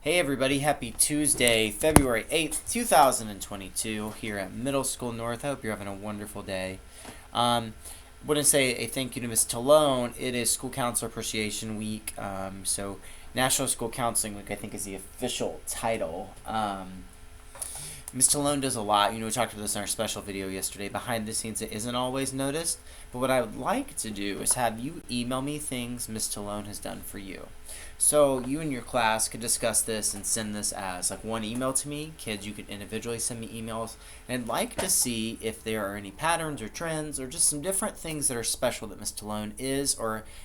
Hey everybody, happy Tuesday, February 8th, 2022 here at Middle School North. I hope you're having a wonderful day. Want to say a thank you to Ms. Talone. It is School Counselor Appreciation Week, so National School Counseling Week I think is the official title. Ms. Talone does a lot. We talked about this in our special video yesterday. Behind the scenes, it isn't always noticed. But what I would like to do is have you email me things Ms. Talone has done for you. So you and your class could discuss this and send this as like one email to me. Kids, you can individually send me emails. And I'd like to see if there are any patterns or trends or just some different things that are special that Ms. Talone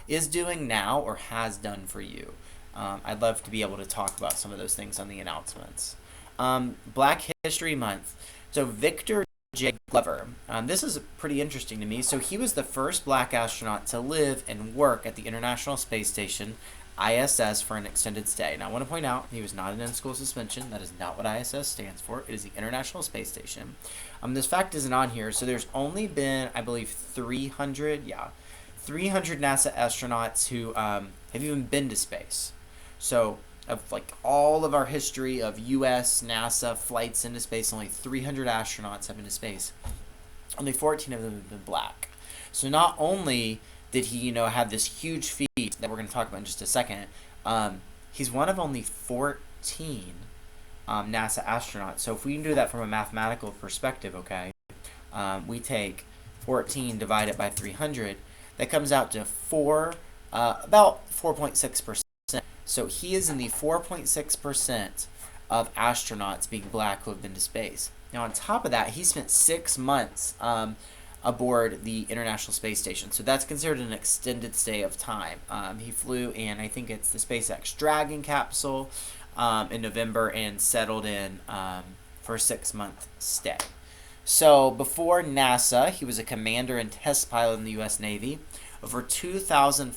is doing now or has done for you. I'd love to be able to talk about some of those things on the announcements. Black History Month. So Victor J. Glover. This is pretty interesting to me. So he was the first black astronaut to live and work at the International Space Station, ISS, for an extended stay. Now I want to point out he was not an in-school suspension. That is not what ISS stands for. It is the International Space Station. This fact isn't on here. So there's only been, I believe, 300 NASA astronauts who have even been to space. So of like all of our history of U.S. NASA flights into space, only 300 astronauts have been to space. Only 14 of them have been black. So not only did he, have this huge feat that we're going to talk about in just a second, he's one of only 14 NASA astronauts. So if we can do that from a mathematical perspective, okay, we take 14 divided by 300, that comes out to about 4.6%. So he is in the 4.6% of astronauts being black who have been to space. Now, on top of that, he spent 6 months aboard the International Space Station. So that's considered an extended stay of time. He flew in, I think it's the SpaceX Dragon capsule in November and settled in for a 6-month stay. So before NASA, he was a commander and test pilot in the U.S. Navy. Over 2,000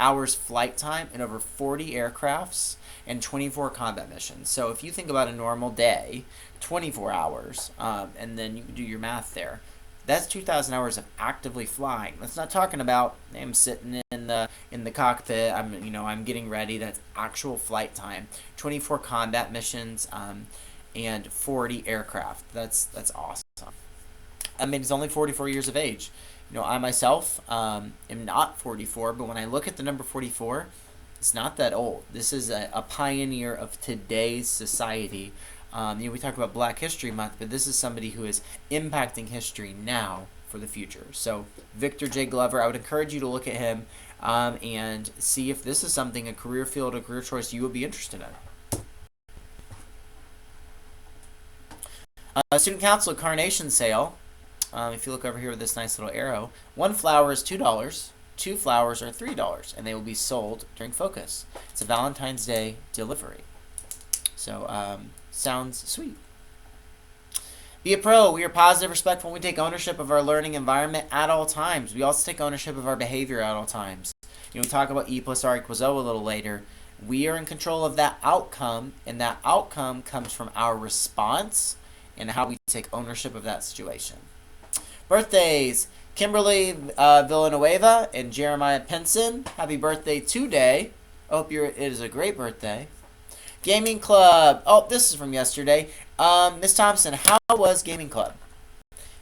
hours flight time and over 40 aircrafts and 24 combat missions. So if you think about a normal day, 24 hours, and then you can do your math there. That's 2,000 hours of actively flying. That's not talking about I'm sitting in the cockpit. I'm getting ready. That's actual flight time. 24 combat missions, and 40 aircraft. That's awesome. He's only 44 years of age. I myself am not 44, but when I look at the number 44, it's not that old. This is a pioneer of today's society. We talk about Black History Month, but this is somebody who is impacting history now for the future. So Victor J. Glover, I would encourage you to look at him and see if this is something, a career field, a career choice you would be interested in. Student Council Carnation Sale. If you look over here with this nice little arrow, 1 flower is $2, 2 flowers are $3, and they will be sold during Focus. It's a Valentine's Day delivery. So, sounds sweet. Be a pro. We are positive, respectful. We take ownership of our learning environment at all times. We also take ownership of our behavior at all times. We talk about E plus R equals O a little later. We are in control of that outcome, and that outcome comes from our response and how we take ownership of that situation. Birthdays, Kimberly Villanueva and Jeremiah Pinson. Happy birthday today. I hope it is a great birthday. Gaming Club. Oh, this is from yesterday. Miss Thompson, how was Gaming Club?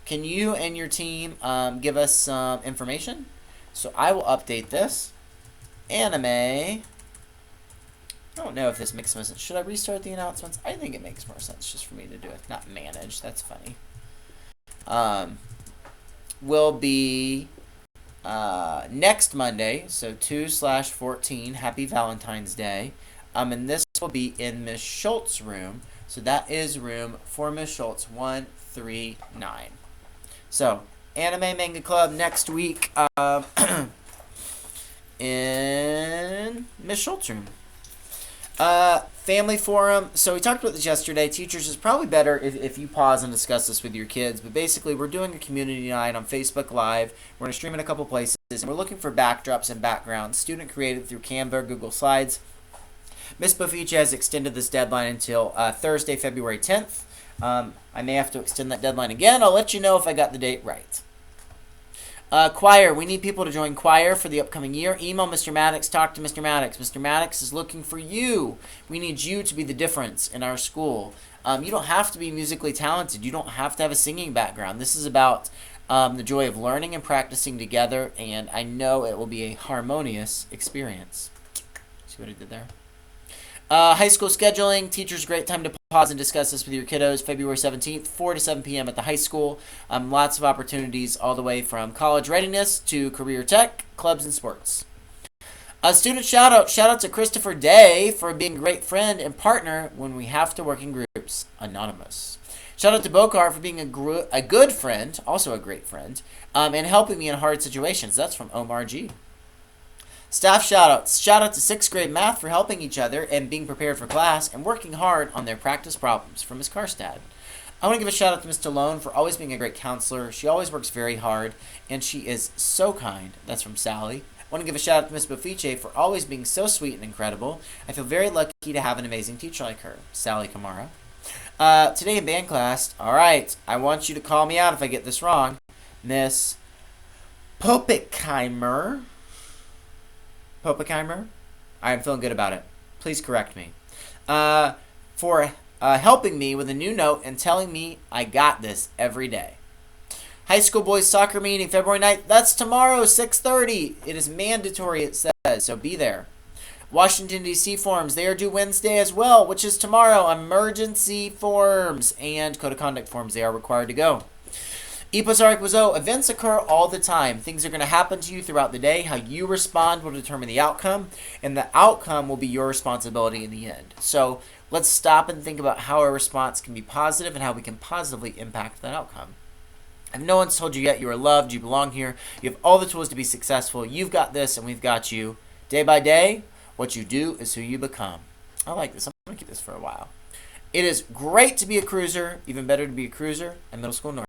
Can you and your team give us some information? So I will update this. Anime. I don't know if this makes more sense. Should I restart the announcements? I think it makes more sense just for me to do it, not manage. That's funny. Will be next Monday, so 2/14. Happy Valentine's Day. And this will be in Miss Schultz's room. So that is room for Miss Schultz 139. So Anime Manga Club next week in Miss Schultz's room. Family forum. So we talked about this yesterday. Teachers, is probably better if you pause and discuss this with your kids. But basically, we're doing a community night on Facebook Live. We're going to stream in a couple places. And we're looking for backdrops and backgrounds, student created through Canva, Google Slides. Miss Bofici has extended this deadline until Thursday, February 10th. I may have to extend that deadline again. I'll let you know if I got the date right. Choir. We need people to join choir for the upcoming year. Email Mr. Maddox. Talk to Mr. Maddox. Mr. Maddox is looking for you. We need you to be the difference in our school. You don't have to be musically talented. You don't have to have a singing background. This is about the joy of learning and practicing together, and I know it will be a harmonious experience. See what I did there? High school scheduling. Teachers, great time to pause and discuss this with your kiddos. February 17th, 4 to 7 p.m. at the high school. Lots of opportunities all the way from college readiness to career tech, clubs, and sports. Student shout out. Shout out to Christopher Day for being a great friend and partner when we have to work in groups. Anonymous. Shout out to Bokar for being a good friend, also a great friend, and helping me in hard situations. That's from Omar G. Staff shout-outs. Shout out to 6th grade math for helping each other and being prepared for class and working hard on their practice problems from Ms. Karstad. I want to give a shout out to Ms. Talone for always being a great counselor. She always works very hard and she is so kind. That's from Sally. I want to give a shout out to Ms. Bofice for always being so sweet and incredible. I feel very lucky to have an amazing teacher like her. Sally Kamara. Today in band class, alright, I want you to call me out if I get this wrong. Miss Poppenheimer. I'm feeling good about it. Please correct me. For helping me with a new note and telling me I got this every day. High school boys soccer meeting February 9th. That's tomorrow, 6:30. It is mandatory, it says, so be there. Washington, D.C. forms. They are due Wednesday as well, which is tomorrow. Emergency forms and code of conduct forms. They are required to go. Events occur all the time. Things are going to happen to you throughout the day. How you respond will determine the outcome, and the outcome will be your responsibility in the end. So let's stop and think about how our response can be positive and how we can positively impact that outcome. If no one's told you yet, you are loved, you belong here, you have all the tools to be successful, you've got this, and we've got you. Day by day, what you do is who you become. I like this. I'm going to keep this for a while. It is great to be a cruiser, even better to be a cruiser at Middle School North.